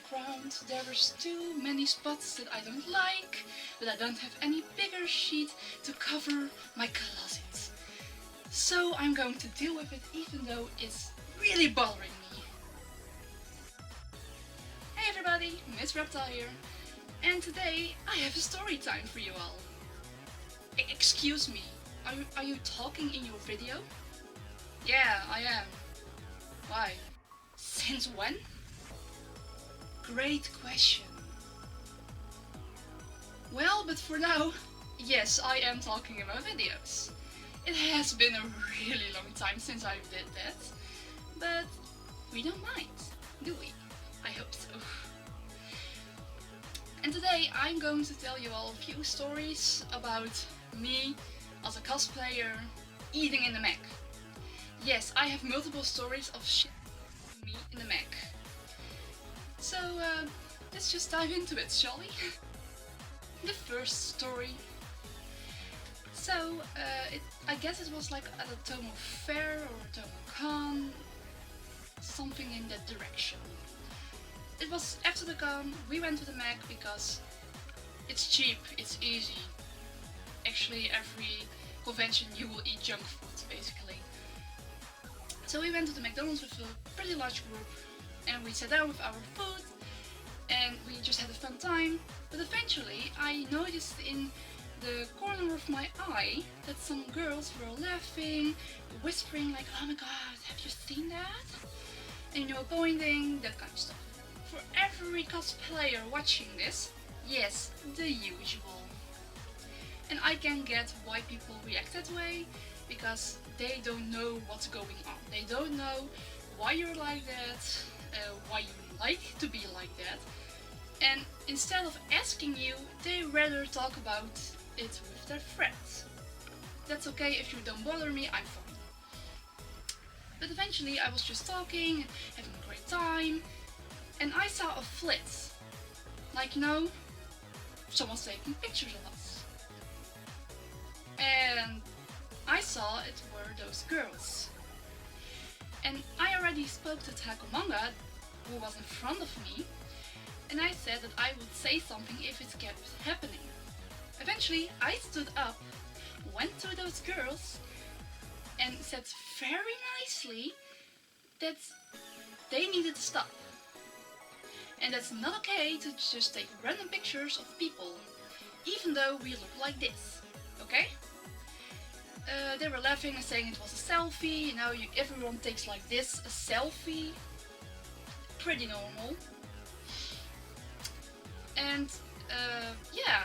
background there's too many spots that I don't like, but I don't have any bigger sheet to cover my closet. So I'm going to deal with it even though it's really bothering me. Hey everybody, Miss Reptile here, and today I have a story time for you all. Excuse me, are you talking in your video? Yeah, I am. Why? Since when? Great question. Well, but for now, yes, I am talking in my videos. It has been a really long time since I did that, but we don't mind, do we? I hope so. And today I'm going to tell you all a few stories about me as a cosplayer eating in the Mac. Yes, I have multiple stories of shit me in the Mac. So let's just dive into it, shall we? The first story. So I guess it was like at a Tomo Fair or a Tomo Con, something in that direction. It was after the con, we went to the Mac because it's cheap, it's easy. Actually every convention you will eat junk food basically. So we went to the McDonald's with a pretty large group and we sat down with our food and we just had a fun time. But eventually I noticed in the corner of my eye that some girls were laughing, whispering like, oh my god, have you seen that? And you know, pointing, that kind of stuff. For every cosplayer watching this, yes, the usual. And I can get why people react that way, because they don't know what's going on. They don't know why you're like that, why you like to be like that. And instead of asking you, they rather talk about it with their friends. That's okay, if you don't bother me, I'm fine. But eventually I was just talking, having a great time, and I saw a flit. Like, you know, someone's taking pictures of us. And I saw it were those girls. And I already spoke to Takomanga, who was in front of me, and I said that I would say something if it kept happening. Eventually I stood up, went to those girls, and said very nicely that they needed to stop. And that's not okay to just take random pictures of people, even though we look like this, okay? They were laughing and saying it was a selfie, you know, everyone takes like this, a selfie. Pretty normal. And yeah,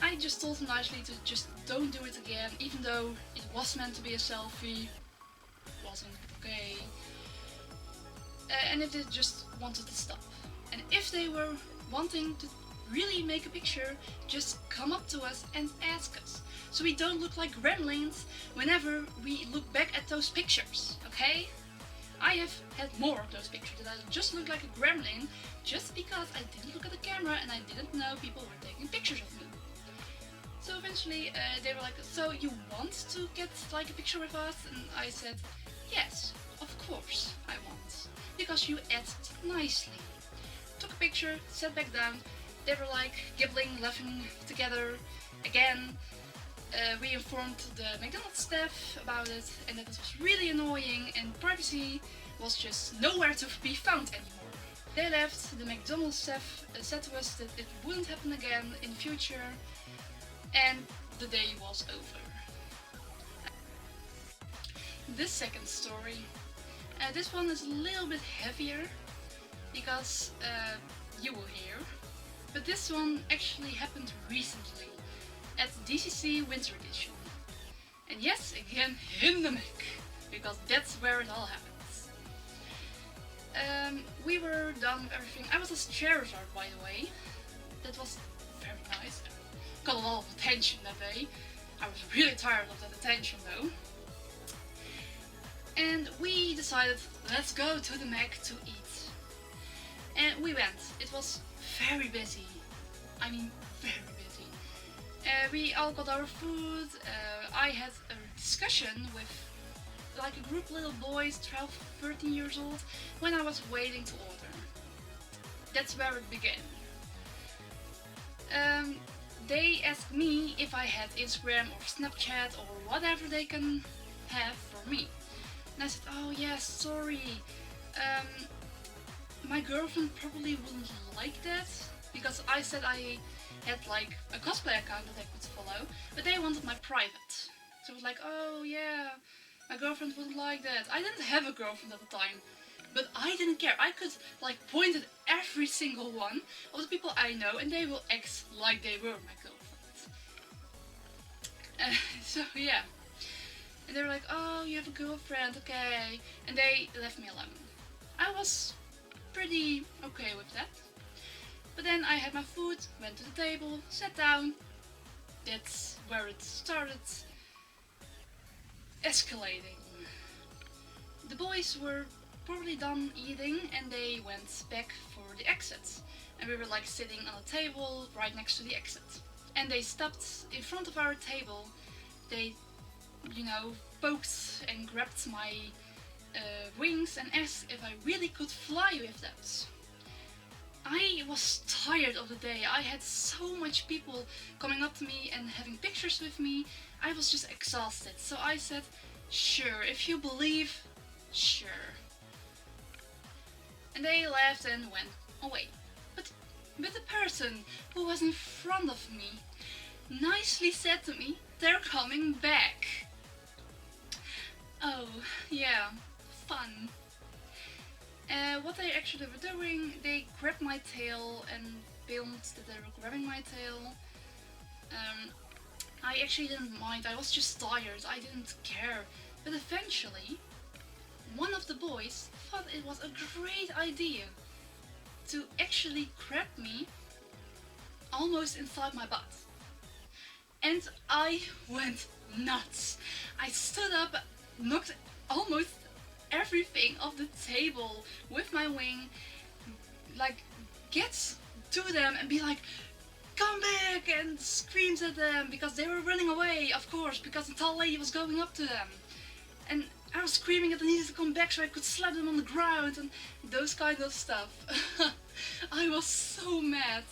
I just told them nicely to just don't do it again, even though it was meant to be a selfie. It wasn't okay. And if they just wanted to stop. And if they were wanting to really make a picture, just come up to us and ask us. So we don't look like gremlins whenever we look back at those pictures, okay? I have had more of those pictures that I just look like a gremlin just because I didn't look at the camera and I didn't know people were taking pictures of me. So eventually they were like, so you want to get like a picture with us? And I said, yes, of course I want. Because you asked nicely. Took a picture, sat back down. They were like giggling, laughing together again. We informed the McDonald's staff about it and that it was really annoying and privacy was just nowhere to be found anymore. They left, the McDonald's staff said to us that it wouldn't happen again in the future, and the day was over. The second story. This one is a little bit heavier because you will hear, but this one actually happened recently at DCC Winter Edition. And yes, again in the Mac, because that's where it all happens. We were done with everything. I was a Charizard, by the way. That was very nice. Got a lot of attention that day. I was really tired of that attention though. And we decided, let's go to the Mac to eat. And we went. It was very busy. I mean, very busy. We all got our food. I had a discussion with like a group of little boys, 12, 13 years old, when I was waiting to order. That's where it began. They asked me if I had Instagram or Snapchat or whatever they can have for me. And I said, oh yeah, sorry. My girlfriend probably wouldn't like that, because I said I had like a cosplay account that I could follow, but they wanted my private. So it was like, oh yeah, my girlfriend wouldn't like that. I didn't have a girlfriend at the time, but I didn't care. I could like point at every single one of the people I know and they will act like they were my girlfriend. So yeah. And they were like, oh, you have a girlfriend, okay. And they left me alone. I was pretty okay with that. But then I had my food, went to the table, sat down. That's where it started escalating. The boys were probably done eating and they went back for the exit. And we were like sitting on a table right next to the exit. And they stopped in front of our table. They, poked and grabbed my wings and asked if I really could fly with those. I was tired of the day. I had so much people coming up to me and having pictures with me. I was just exhausted. So I said, sure, if you believe, sure. And they laughed and went away. But the person who was in front of me nicely said to me, they're coming back. Oh, yeah, fun. What they actually were doing, they grabbed my tail and filmed that they were grabbing my tail. I actually didn't mind, I was just tired, I didn't care. But eventually, one of the boys thought it was a great idea to actually grab me almost inside my butt. And I went nuts. I stood up, knocked almost everything off the table with my wing, like gets to them and be like, come back, and screams at them because they were running away, of course, because the tall lady was going up to them. And I was screaming that they needed to come back so I could slap them on the ground and those kind of stuff. I was so mad.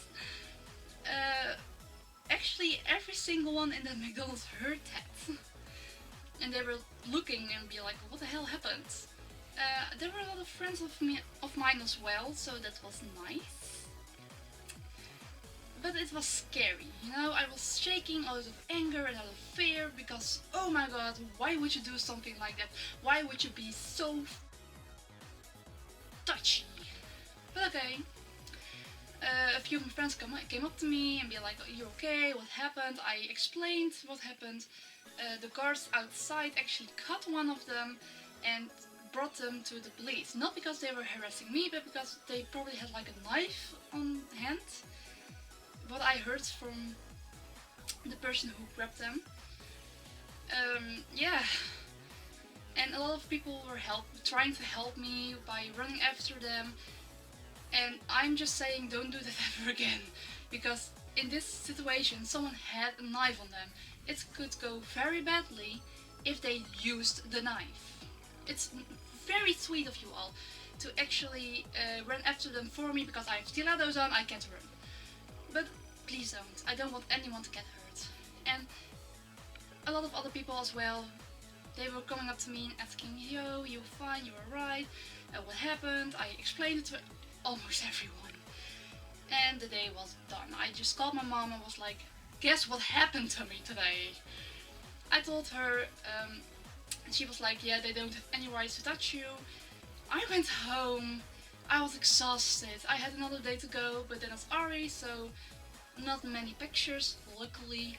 Actually, every single one in that McDonald's heard that. And they were looking and be like, what the hell happened? There were a lot of friends of mine as well, so that was nice. But it was scary, I was shaking out of anger and out of fear because, oh my god, why would you do something like that? Why would you be so touchy? But okay. A few of my friends came up to me and be like, are you okay? What happened? I explained what happened. The guards outside actually cut one of them and brought them to the police. Not because they were harassing me, but because they probably had like a knife on hand. What I heard from the person who grabbed them. Yeah. And a lot of people were trying to help me by running after them. And I'm just saying, don't do that ever again. Because in this situation, someone had a knife on them. It could go very badly if they used the knife. It's very sweet of you all to actually run after them for me because I have stilettos on, I can't run. But please don't. I don't want anyone to get hurt. And a lot of other people as well, they were coming up to me and asking, yo, you're fine, you're alright, what happened? I explained it to almost everyone. And the day was done. I just called my mom and was like, guess what happened to me today? I told her, and she was like, yeah, they don't have any rights to touch you. I went home, I was exhausted, I had another day to go, but then it's Ari, so not many pictures, luckily.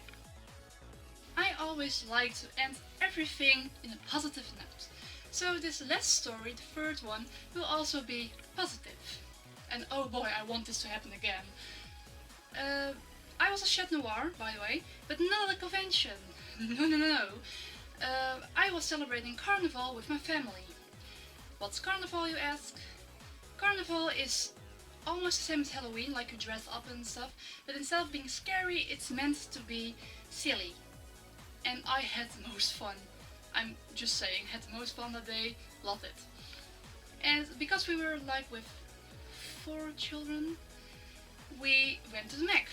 I always like to end everything in a positive note. So this last story, the third one, will also be positive. And oh boy, I want this to happen again. I was a Chat Noir, by the way, but not at a convention. No. I was celebrating Carnival with my family. What's Carnival, you ask? Carnival is almost the same as Halloween, like you dress up and stuff, but instead of being scary, it's meant to be silly. And I had the most fun. I'm just saying, had the most fun that day, loved it. And because we were like with 4 children, we went to the Mac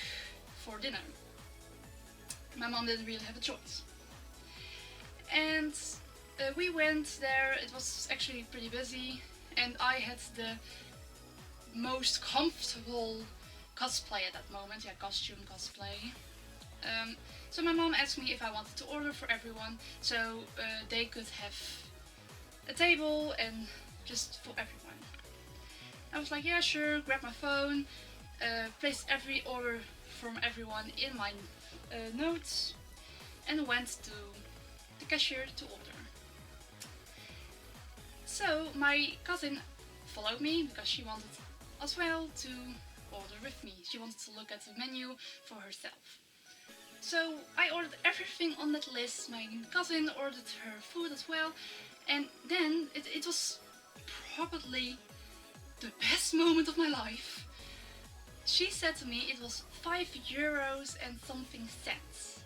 for dinner. My mom didn't really have a choice. And we went there. It was actually pretty busy, and I had the most comfortable cosplay at that moment. Yeah, costume cosplay. So my mom asked me if I wanted to order for everyone, so they could have a table and just for everyone. I was like, yeah, sure. Grab my phone, placed every order from everyone in my notes, and went to the cashier to order. So my cousin followed me because she wanted as well to order with me. She wanted to look at the menu for herself. So I ordered everything on that list. My cousin ordered her food as well. And then it was probably the best moment of my life. She said to me it was €5 and something cents.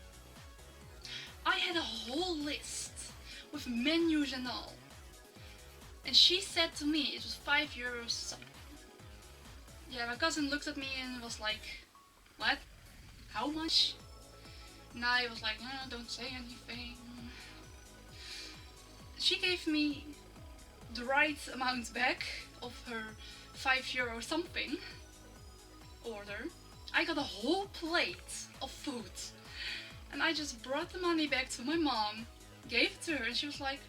I had a whole list with menus and all. And she said to me it was €5 something. Yeah, my cousin looked at me and was like, what? How much? And I was like, no, don't say anything. She gave me the right amount back of her €5 something order. I got a whole plate of food. And I just brought the money back to my mom, gave it to her, and she was like,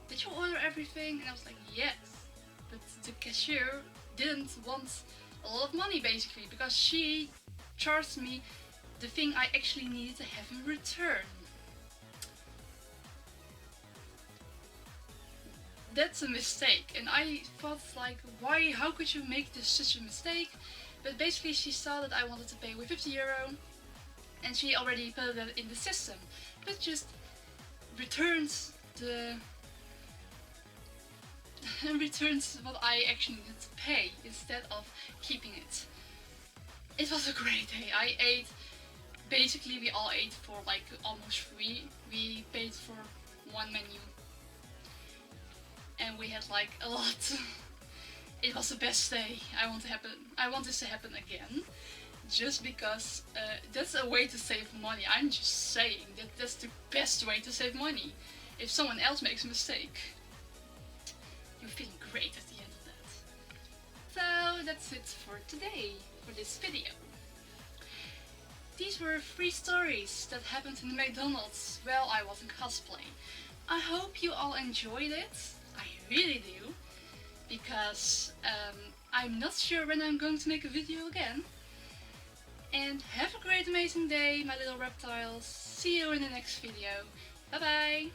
did you order everything? And I was like, yes. But the cashier didn't want a lot of money basically, because she charged me the thing I actually needed to have in return. That's a mistake, and I thought like, why, how could you make this such a mistake? But basically she saw that I wanted to pay with €50 and she already put that in the system, but just returns what I actually needed to pay instead of keeping it. It was a great day. I ate, basically we all ate for like almost free. We paid for one menu and we had like a lot. It was the best day. I want this to happen again, just because that's a way to save money. I'm just saying that's the best way to save money. If someone else makes a mistake, you're feeling great at the end of that. So that's it for today, for this video. These were 3 stories that happened in the McDonald's while I was in cosplay. I hope you all enjoyed it. I really do, because I'm not sure when I'm going to make a video again. And have a great amazing day, my little reptiles. See you in the next video. Bye bye!